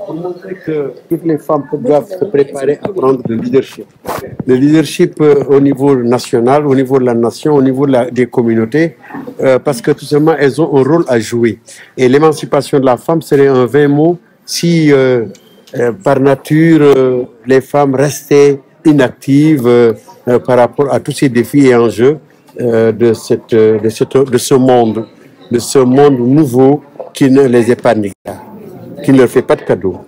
Pour montrer que toutes les femmes doivent se préparer à prendre le leadership. Le leadership au niveau national, au niveau de la nation, au niveau des communautés, parce que tout simplement, elles ont un rôle à jouer. Et l'émancipation de la femme serait un vain mot si, par nature, les femmes restaient inactives par rapport à tous ces défis et enjeux de ce monde nouveau qui ne les épargne pas, qui ne leur fait pas de cadeaux.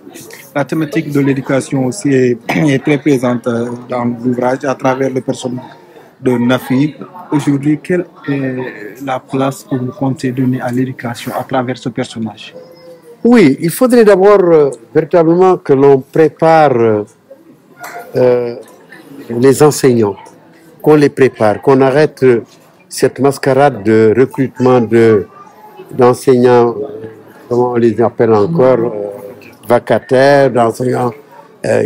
La thématique de l'éducation aussi est très présente dans l'ouvrage à travers le personnage de Nafi. Aujourd'hui, quelle est la place que vous comptez donner à l'éducation à travers ce personnage? Oui, il faudrait d'abord véritablement que l'on prépare les enseignants, qu'on les prépare, qu'on arrête cette mascarade de recrutement d'enseignants, comment on les appelle encore, vacataires, d'enseignants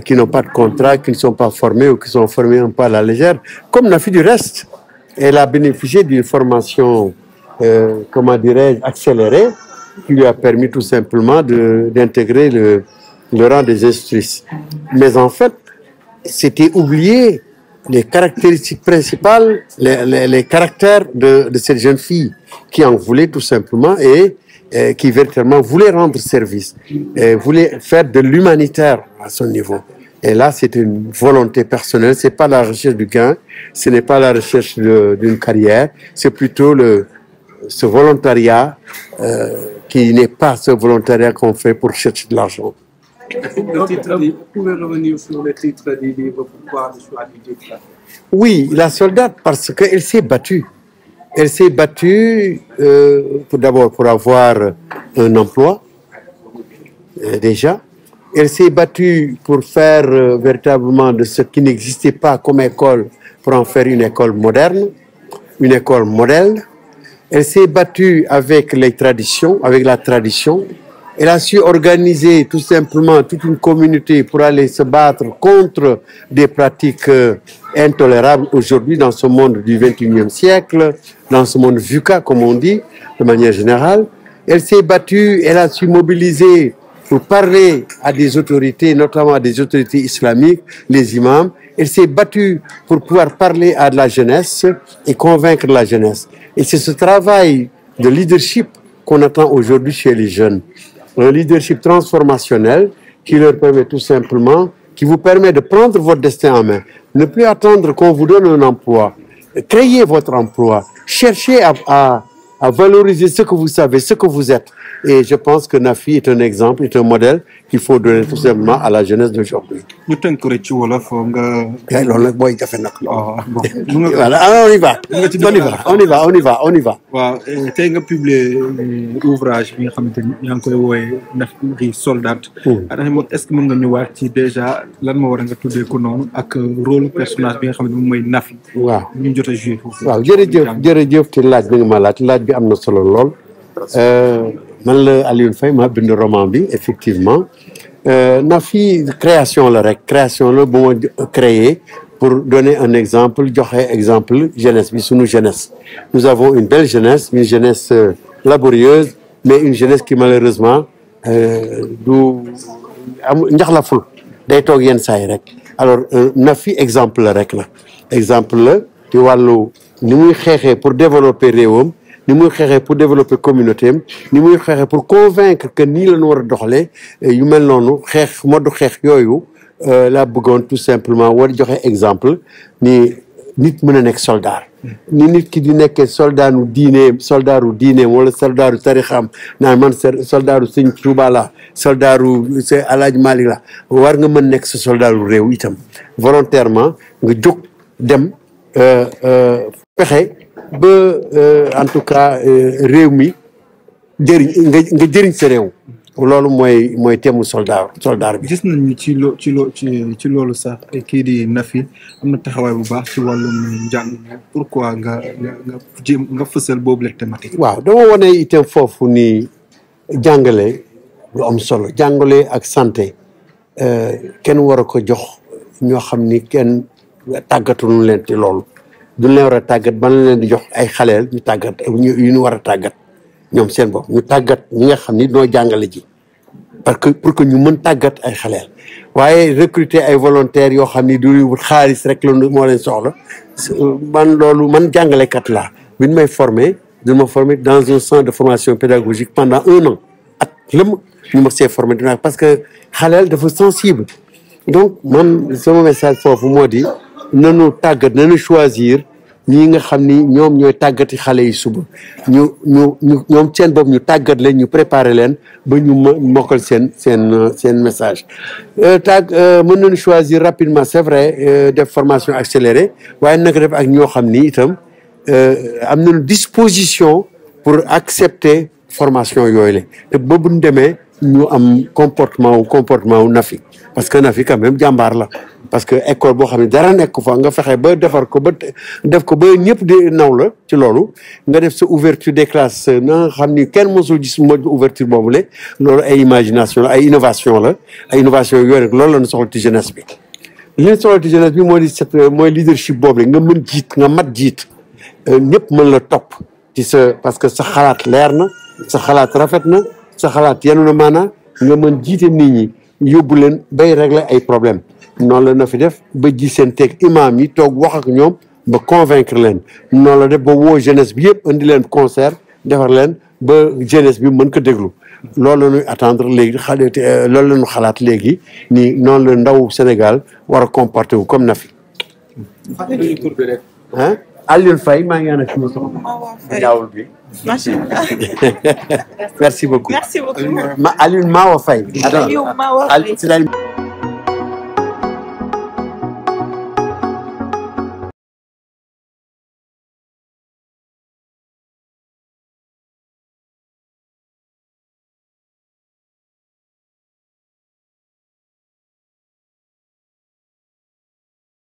qui n'ont pas de contrat, qui ne sont pas formés ou qui sont formés un peu à la légère. Comme Nafi du reste, elle a bénéficié d'une formation, comment dirais-je, accélérée, qui lui a permis tout simplement d'intégrer le rang des institutrices. Mais en fait, c'était oublier les caractéristiques principales, les caractères de cette jeune fille qui en voulait tout simplement et qui véritablement voulait rendre service, voulait faire de l'humanitaire à son niveau. Et là, c'est une volonté personnelle, c'est pas la recherche du gain, ce n'est pas la recherche d'une carrière, c'est plutôt ce volontariat qui n'est pas ce volontariat qu'on fait pour chercher de l'argent. Vous pouvez revenir sur le titre du livre, pourquoi le choix du titre? Oui, la soldate, parce qu'elle s'est battue. Elle s'est battue d'abord pour avoir un emploi, déjà. Elle s'est battue pour faire véritablement de ce qui n'existait pas comme école, pour en faire une école moderne, une école modèle. Elle s'est battue avec les traditions, avec la tradition. Elle a su organiser tout simplement toute une communauté pour aller se battre contre des pratiques intolérables aujourd'hui dans ce monde du XXIe siècle, dans ce monde VUCA, comme on dit, de manière générale. Elle s'est battue, elle a su mobiliser pour parler à des autorités, notamment à des autorités islamiques, les imams. Elle s'est battue pour pouvoir parler à de la jeunesse et convaincre la jeunesse. Et c'est ce travail de leadership qu'on attend aujourd'hui chez les jeunes. Un leadership transformationnel qui leur permet tout simplement, qui vous permet de prendre votre destin en main. Ne plus attendre qu'on vous donne un emploi. Créez votre emploi. Cherchez à valoriser ce que vous savez, ce que vous êtes. Et je pense que Nafi est un exemple, est un modèle qu'il faut donner tout simplement à la jeunesse d'aujourd'hui. Voilà, on y va. On y va. Waaw, tey nga publier ouvrage bi nga xamante ni yaa ngi koy wooye Nafi Soldate. Est-ce que mën nga ñëwaat ci déjà lan moo war a nga tuddee ko noonu ak rôle personnage bi nga xamante ni mooy Nafi. waaw ñu jot a joué foofu. waaw jërëjëf ci laaj bi nga ma laaj bi am na solo lool. Man la Alioune Faye ma bind roman bi effectivement Nafi création la rek création la bu ma créé pour donner un exemple joxe exemple jeunesse bi sunu jeunesse. Nous avons une belle jeunesse, une jeunesse laborieuse, mais une jeunesse qui malheureusement du njaxlaful day toog yenn saa yi rek. Alors Nafi exemple la rek la exemple la ci wàllu ni muy xeexee pour développer réewam, ni muy xeexee pour développer communauté am, ni muy xeexee pour convaincre que nii la ñu war a doxalee yu mel noonu xeex modu xeex yooyu laa bëggoon tout simplement war joxe exemple ni nit mën a nekk soldat ni nit ki di nekkee soldaaru diine wala soldaaru tarixam naan man soldaaru Sëñ Tuuba la soldaaru Alaaji Maalik la war nga mën nekk sa soldaaru réew itam volontairement nga jóg dem pexe ba en tout cas réew mi jëriñ nga jëriñ sa réew loolu mooy teemu soldat bi. gis nañu ci loolu sax kii di Nafi am na taxawaay bu baax ci wàllum njàng pourquoi nga fësal boobu la thématique. waaw dama wane itam foofu ni jàngale lu am solo jàngale ak santé kenn war a ko jox ñoo xam ni kenn tàggatuñu leen ci loolu duñ leen war a tàggat ban leen di jox ay xaleel ñu tàggat yu ñu war a tàggat ñoom seen bopp ñu tàggat ñi nga xam ni noo jàngale ji parce que pour que ñu mën tàggat ay xaleel waaye recruter ay volontaires yoo xam ni du xaalis rek la moo leen soxla man jàngalekat laa bi ñu may formé dañ ma formé dans un centre de formation pédagogique pendant 1 an ak lëm ñu ma see formé dinaa parce que xaleel dafa sensible donc man sama message foofu moo di nanu tàggat nanu choisir ñi nga xam ni ñoom ñooy tàggati xale yi suba ñoom seen bopp ñu tàggat leen ñu préparer leen ba ñu mokkal seen message mën nañu choisir rapidement c'est vrai def formation accélérée waaye naka def ak ñoo xam ni itam am nañu disposition pour accepter formation yooyu la te boobu ñu demee ñu am comportement wu Nafi parce que Nafi quand même jàmbaar la parce que école boo xam ne dara nekk fa nga fexe ba defar ko ba def ko ba ñëpp di naw la ci loolu nga def sa ouverture des classes na nga xam ni kenn mosul gis mode ouverture boobu le loolu ay imagination la ay innovation la ay innovation yooyu rek loolu la ñu soxla ci jeunesse bi li ñu soxla ci jeunesse bi mooy leadership boobu le nga mën jiit nga mat jiit ñëpp mën la topp ci parce que sa xalaat leer na sa xalaat rafet na sa xalaat yenu na maanaa nga mën jiite nit ñi yóbbu leen bay régler ay problème noonu la na fi def ba ji seen teeg imam yi toog wax ak ñoom ba convaincre leen noonu la def ba woo jeunesse bi yëpp indi leen concert defar leen ba jeunesse bi mën ko déglu loolu la ñuy attendre léegi loolu la ñu xalaat léegi ni noonu la ndaw Sénégal war a comporter wu comme Nafi ah Alioune Faye maa ngi ànd ak suma soxna ñaawul bi macha allah merci beaucoup merci beaucoup Alioune Mawa Faye Aliou Mawa Faye